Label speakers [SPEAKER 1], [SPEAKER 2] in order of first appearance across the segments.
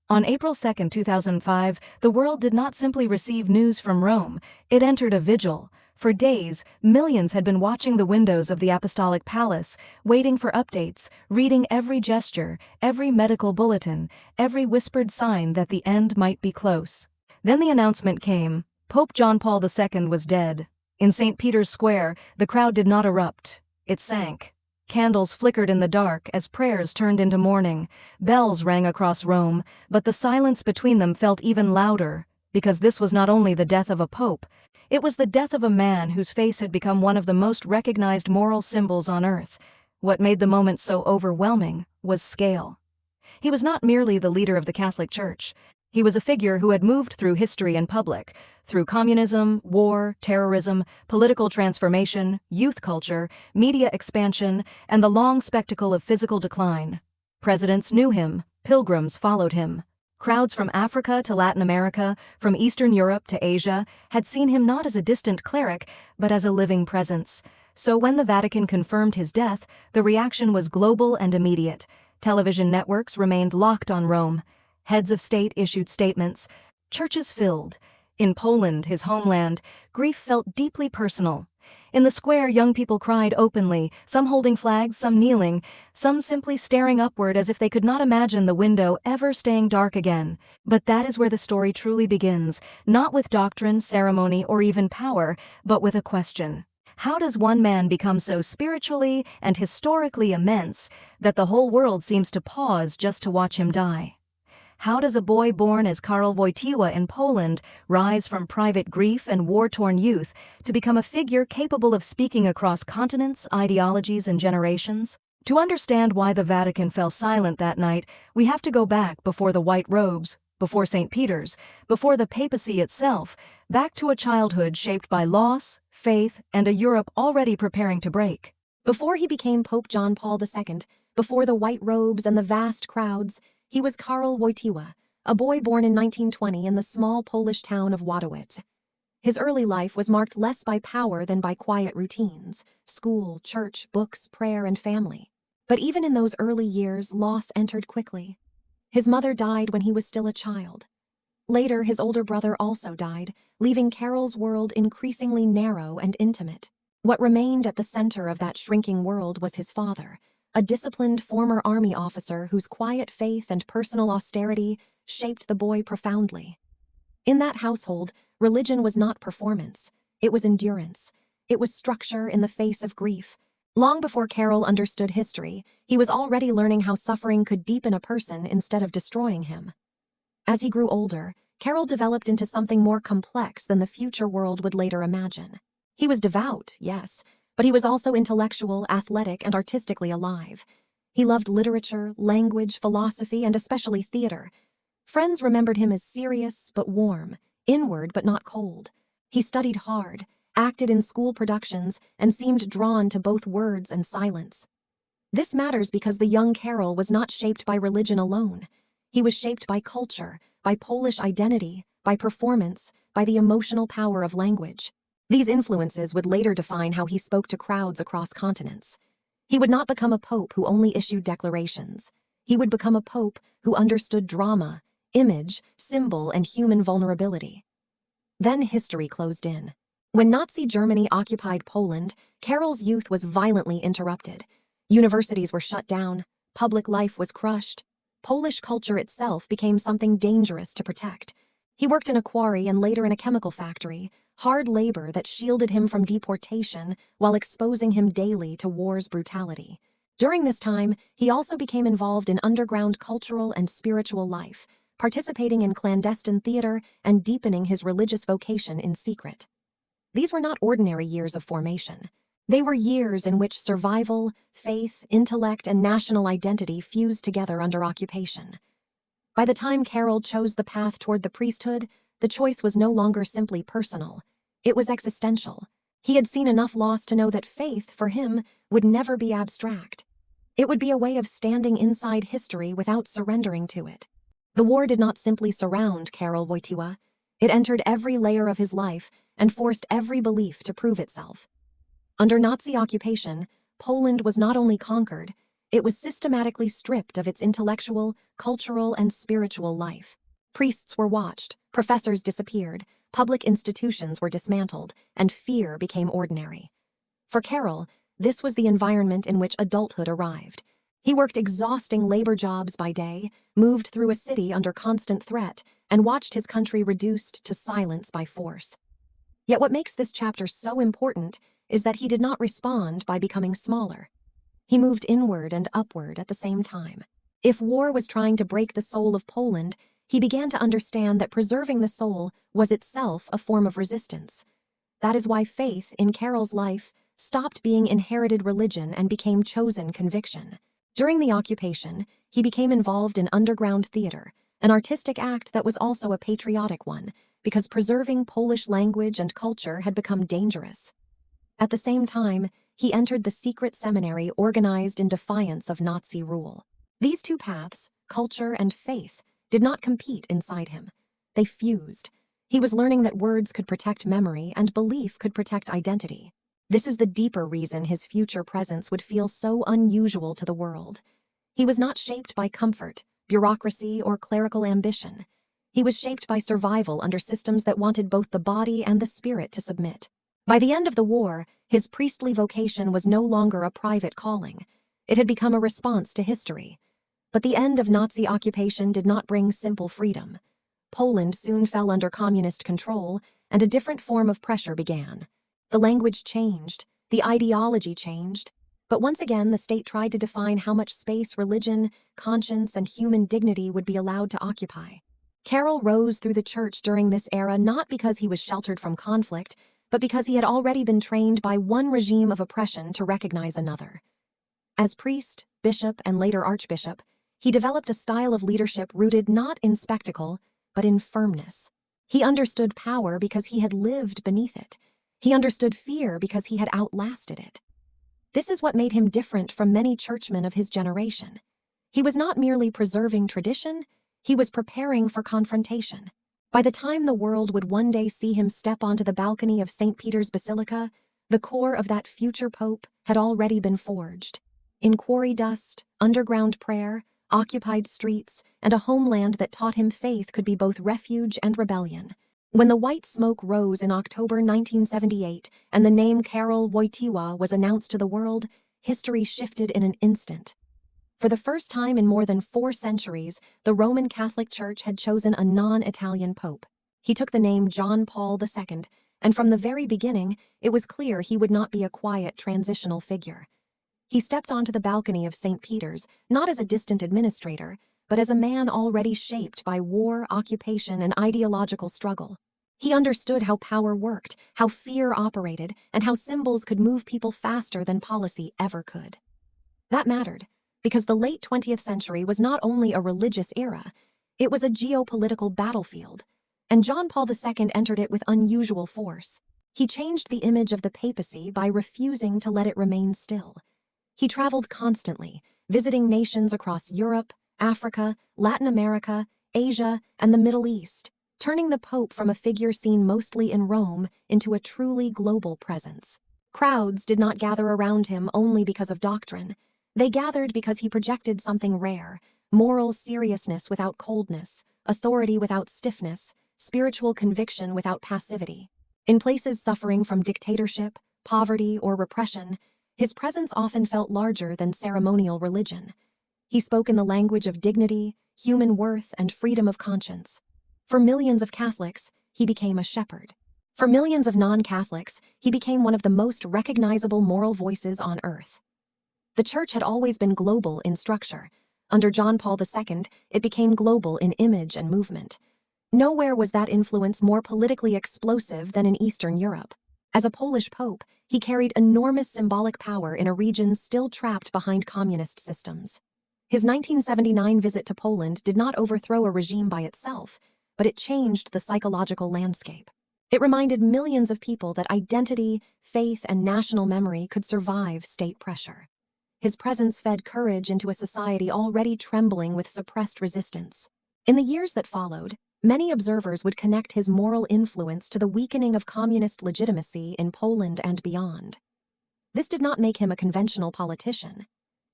[SPEAKER 1] On April 2, 2005, the world did not simply receive news from Rome, it entered a vigil. For days, millions had been watching the windows of the Apostolic Palace, waiting for updates, reading every gesture, every medical bulletin, every whispered sign that the end might be close. Then the announcement came: Pope John Paul II was dead. In St. Peter's Square, the crowd did not erupt. It sank. Candles flickered in the dark as prayers turned into mourning. Bells rang across Rome, but the silence between them felt even louder, because this was not only the death of a pope, it was the death of a man whose face had become one of the most recognized moral symbols on earth. What made the moment so overwhelming was scale. He was not merely the leader of the Catholic Church. He was a figure who had moved through history in public, through communism, war, terrorism, political transformation, youth culture, media expansion, and the long spectacle of physical decline. Presidents knew him, pilgrims followed him. Crowds from Africa to Latin America, from Eastern Europe to Asia, had seen him not as a distant cleric, but as a living presence. So when the Vatican confirmed his death, the reaction was global and immediate. Television networks remained locked on Rome. Heads of state issued statements. Churches filled. In Poland, his homeland, grief felt deeply personal. In the square, young people cried openly, some holding flags, some kneeling, some simply staring upward as if they could not imagine the window ever staying dark again. But that is where the story truly begins, not with doctrine, ceremony, or even power, but with a question. How does one man become so spiritually and historically immense that the whole world seems to pause just to watch him die? How does a boy born as Karol Wojtyła in Poland rise from private grief and war-torn youth to become a figure capable of speaking across continents, ideologies, and generations? To understand why the Vatican fell silent that night, we have to go back before the white robes, before St. Peter's, before the papacy itself, back to a childhood shaped by loss, faith, and a Europe already preparing to break.
[SPEAKER 2] Before he became Pope John Paul II, before the white robes and the vast crowds, he was Karol Wojtyła, a boy born in 1920 in the small Polish town of Wadowice. His early life was marked less by power than by quiet routines: school, church, books, prayer, and family. But even in those early years, loss entered quickly. His mother died when he was still a child. Later, his older brother also died, leaving Karol's world increasingly narrow and intimate. What remained at the center of that shrinking world was his father, a disciplined former army officer whose quiet faith and personal austerity shaped the boy profoundly. In that household, religion was not performance. It was endurance. It was structure in the face of grief. Long before Karol understood history, he was already learning how suffering could deepen a person instead of destroying him. As he grew older, Karol developed into something more complex than the future world would later imagine. He was devout, yes, but he was also intellectual, athletic, and artistically alive. He loved literature, language, philosophy, and especially theater. Friends remembered him as serious but warm, inward but not cold. He studied hard, acted in school productions, and seemed drawn to both words and silence. This matters because the young Karol was not shaped by religion alone. He was shaped by culture, by Polish identity, by performance, by the emotional power of language. These influences would later define how he spoke to crowds across continents. He would not become a pope who only issued declarations. He would become a pope who understood drama, image, symbol, and human vulnerability. Then history closed in. When Nazi Germany occupied Poland, Karol's youth was violently interrupted. Universities were shut down, public life was crushed. Polish culture itself became something dangerous to protect. He worked in a quarry and later in a chemical factory, hard labor that shielded him from deportation while exposing him daily to war's brutality. During this time, he also became involved in underground cultural and spiritual life, participating in clandestine theater and deepening his religious vocation in secret. These were not ordinary years of formation. They were years in which survival, faith, intellect, and national identity fused together under occupation. By the time Karol chose the path toward the priesthood, the choice was no longer simply personal. It was existential. He had seen enough loss to know that faith, for him, would never be abstract. It would be a way of standing inside history without surrendering to it. The war did not simply surround Karol Wojtyła. It entered every layer of his life and forced every belief to prove itself. Under Nazi occupation, Poland was not only conquered, It was systematically stripped of its intellectual, cultural, and spiritual life. Priests were watched, professors disappeared, public institutions were dismantled, and fear became ordinary. For Karol, this was the environment in which adulthood arrived. He worked exhausting labor jobs by day, moved through a city under constant threat, and watched his country reduced to silence by force. Yet what makes this chapter so important is that he did not respond by becoming smaller. He moved inward and upward at the same time. If war was trying to break the soul of Poland, he began to understand that preserving the soul was itself a form of resistance. That is why faith in Karol's life stopped being inherited religion and became chosen conviction. During the occupation, he became involved in underground theater, an artistic act that was also a patriotic one, because preserving Polish language and culture had become dangerous. At the same time, he entered the secret seminary organized in defiance of Nazi rule. These two paths, culture and faith, did not compete inside him. They fused. He was learning that words could protect memory and belief could protect identity. This is the deeper reason his future presence would feel so unusual to the world. He was not shaped by comfort, bureaucracy, or clerical ambition. He was shaped by survival under systems that wanted both the body and the spirit to submit. By the end of the war, his priestly vocation was no longer a private calling. It had become a response to history. But the end of Nazi occupation did not bring simple freedom. Poland soon fell under communist control, and a different form of pressure began. The language changed, the ideology changed, but once again the state tried to define how much space religion, conscience, and human dignity would be allowed to occupy. Karol rose through the church during this era not because he was sheltered from conflict, but because he had already been trained by one regime of oppression to recognize another. As priest, bishop, and later archbishop, he developed a style of leadership rooted not in spectacle, but in firmness. He understood power because he had lived beneath it. He understood fear because he had outlasted it. This is what made him different from many churchmen of his generation. He was not merely preserving tradition, he was preparing for confrontation. By the time the world would one day see him step onto the balcony of St. Peter's Basilica, the core of that future pope had already been forged. In quarry dust, underground prayer, occupied streets, and a homeland that taught him faith could be both refuge and rebellion. When the white smoke rose in October 1978 and the name Karol Wojtyła was announced to the world, history shifted in an instant. For the first time in more than 4 centuries, the Roman Catholic Church had chosen a non-Italian pope. He took the name John Paul II, and from the very beginning, it was clear he would not be a quiet transitional figure. He stepped onto the balcony of St. Peter's, not as a distant administrator, but as a man already shaped by war, occupation, and ideological struggle. He understood how power worked, how fear operated, and how symbols could move people faster than policy ever could. That mattered, because the late 20th century was not only a religious era, it was a geopolitical battlefield, and John Paul II entered it with unusual force. He changed the image of the papacy by refusing to let it remain still. He traveled constantly, visiting nations across Europe, Africa, Latin America, Asia, and the Middle East, turning the Pope from a figure seen mostly in Rome into a truly global presence. Crowds did not gather around him only because of doctrine. They gathered because he projected something rare: moral seriousness without coldness, authority without stiffness, spiritual conviction without passivity. In places suffering from dictatorship, poverty, or repression, his presence often felt larger than ceremonial religion. He spoke in the language of dignity, human worth, and freedom of conscience. For millions of Catholics, he became a shepherd. For millions of non-Catholics, he became one of the most recognizable moral voices on earth. The Church had always been global in structure. Under John Paul II, it became global in image and movement. Nowhere was that influence more politically explosive than in Eastern Europe. As a Polish pope, he carried enormous symbolic power in a region still trapped behind communist systems. His 1979 visit to Poland did not overthrow a regime by itself, but it changed the psychological landscape. It reminded millions of people that identity, faith, and national memory could survive state pressure. His presence fed courage into a society already trembling with suppressed resistance. In the years that followed, many observers would connect his moral influence to the weakening of communist legitimacy in Poland and beyond. This did not make him a conventional politician.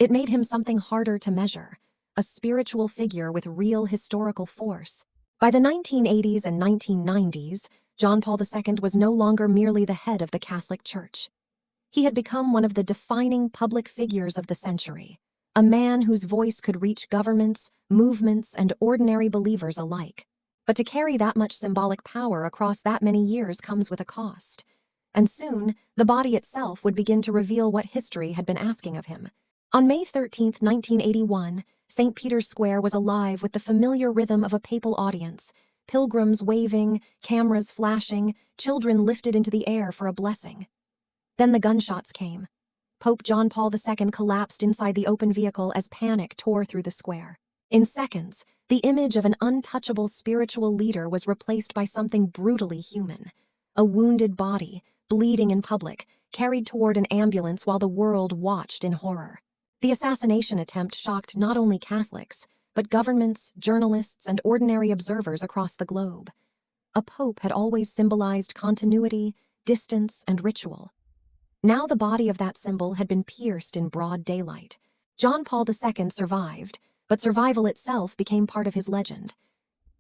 [SPEAKER 2] It made him something harder to measure, a spiritual figure with real historical force. By the 1980s and 1990s, John Paul II was no longer merely the head of the Catholic Church. He had become one of the defining public figures of the century, a man whose voice could reach governments, movements, and ordinary believers alike. But to carry that much symbolic power across that many years comes with a cost. And soon, the body itself would begin to reveal what history had been asking of him. On May 13, 1981, St. Peter's Square was alive with the familiar rhythm of a papal audience, pilgrims waving, cameras flashing, children lifted into the air for a blessing. Then the gunshots came. Pope John Paul II collapsed inside the open vehicle as panic tore through the square. In seconds, the image of an untouchable spiritual leader was replaced by something brutally human. A wounded body, bleeding in public, carried toward an ambulance while the world watched in horror. The assassination attempt shocked not only Catholics, but governments, journalists, and ordinary observers across the globe. A pope had always symbolized continuity, distance, and ritual. Now the body of that symbol had been pierced in broad daylight. John Paul II survived, but survival itself became part of his legend.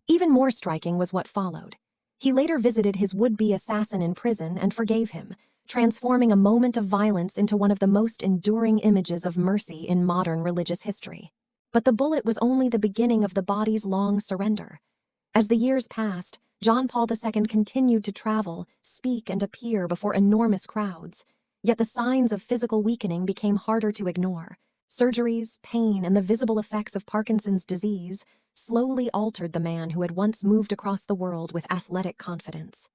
[SPEAKER 2] Even more striking was what followed. He later visited his would-be assassin in prison and forgave him, transforming a moment of violence into one of the most enduring images of mercy in modern religious history. But the bullet was only the beginning of the body's long surrender. As the years passed, John Paul II continued to travel, speak, and appear before enormous crowds. Yet the signs of physical weakening became harder to ignore. Surgeries, pain, and the visible effects of Parkinson's disease slowly altered the man who had once moved across the world with athletic confidence.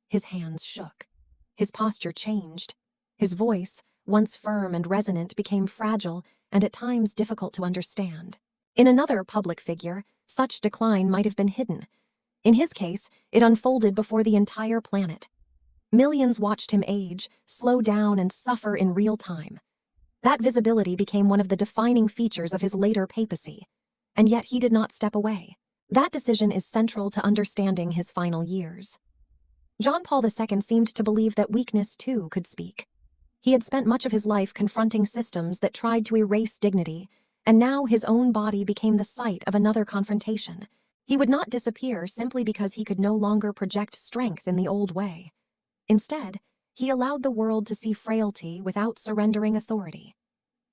[SPEAKER 2] His hands shook. His posture changed. His voice, once firm and resonant, became fragile and at times difficult to understand. In another public figure, such decline might have been hidden. In his case, it unfolded before the entire planet. Millions watched him age, slow down, and suffer in real time. That visibility became one of the defining features of his later papacy. And yet he did not step away. That decision is central to understanding his final years. John Paul II seemed to believe that weakness, too, could speak. He had spent much of his life confronting systems that tried to erase dignity, and now his own body became the site of another confrontation. He would not disappear simply because he could no longer project strength in the old way. Instead, he allowed the world to see frailty without surrendering authority.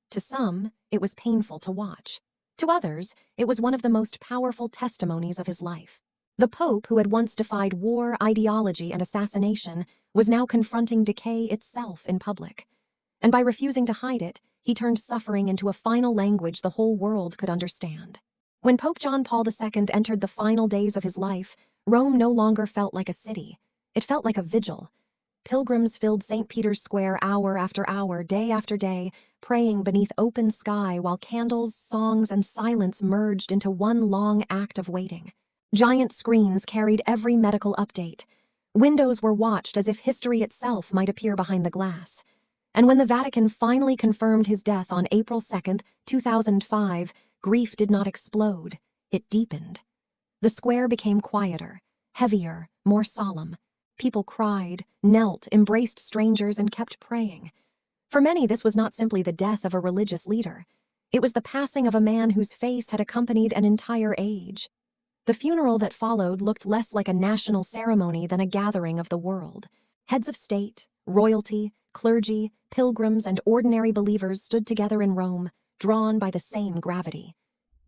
[SPEAKER 2] To some, it was painful to watch. To others, it was one of the most powerful testimonies of his life. The Pope, who had once defied war, ideology, and assassination, was now confronting decay itself in public. And by refusing to hide it, he turned suffering into a final language the whole world could understand. When Pope John Paul II entered the final days of his life, Rome no longer felt like a city. It felt like a vigil. Pilgrims filled St. Peter's Square hour after hour, day after day, praying beneath open sky while candles, songs, and silence merged into one long act of waiting. Giant screens carried every medical update. Windows were watched as if history itself might appear behind the glass. And when the Vatican finally confirmed his death on April 2, 2005, grief did not explode. It deepened. The square became quieter, heavier, more solemn. People cried, knelt, embraced strangers, and kept praying. For many, this was not simply the death of a religious leader. It was the passing of a man whose face had accompanied an entire age. The funeral that followed looked less like a national ceremony than a gathering of the world. Heads of state, royalty, clergy, pilgrims, and ordinary believers stood together in Rome, drawn by the same gravity.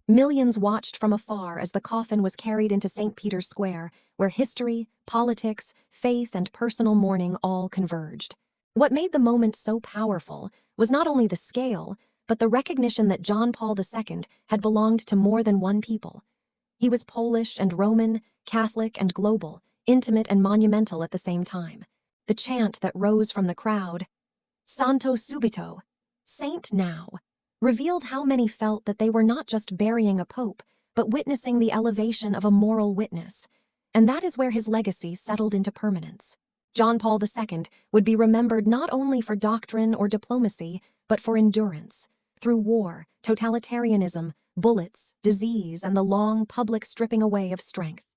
[SPEAKER 2] Millions watched from afar as the coffin was carried into St. Peter's Square, where history, politics, faith, and personal mourning all converged. What made the moment so powerful was not only the scale, but the recognition that John Paul II had belonged to more than one people. He was Polish and Roman, Catholic and global, intimate and monumental at the same time. The chant that rose from the crowd, "Santo subito," Saint now, revealed how many felt that they were not just burying a pope, but witnessing the elevation of a moral witness. And that is where his legacy settled into permanence. John Paul II would be remembered not only for doctrine or diplomacy, but for endurance. Through war, totalitarianism, bullets, disease, and the long public stripping away of strength.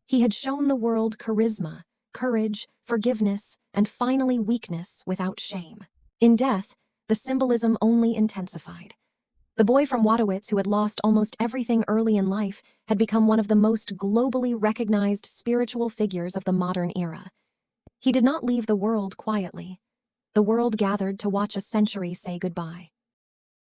[SPEAKER 2] He had shown the world charisma, courage, forgiveness, and finally weakness without shame. In death, the symbolism only intensified. The boy from Wadowitz, who had lost almost everything early in life, had become one of the most globally recognized spiritual figures of the modern era. He did not leave the world quietly. The world gathered to watch a century say goodbye.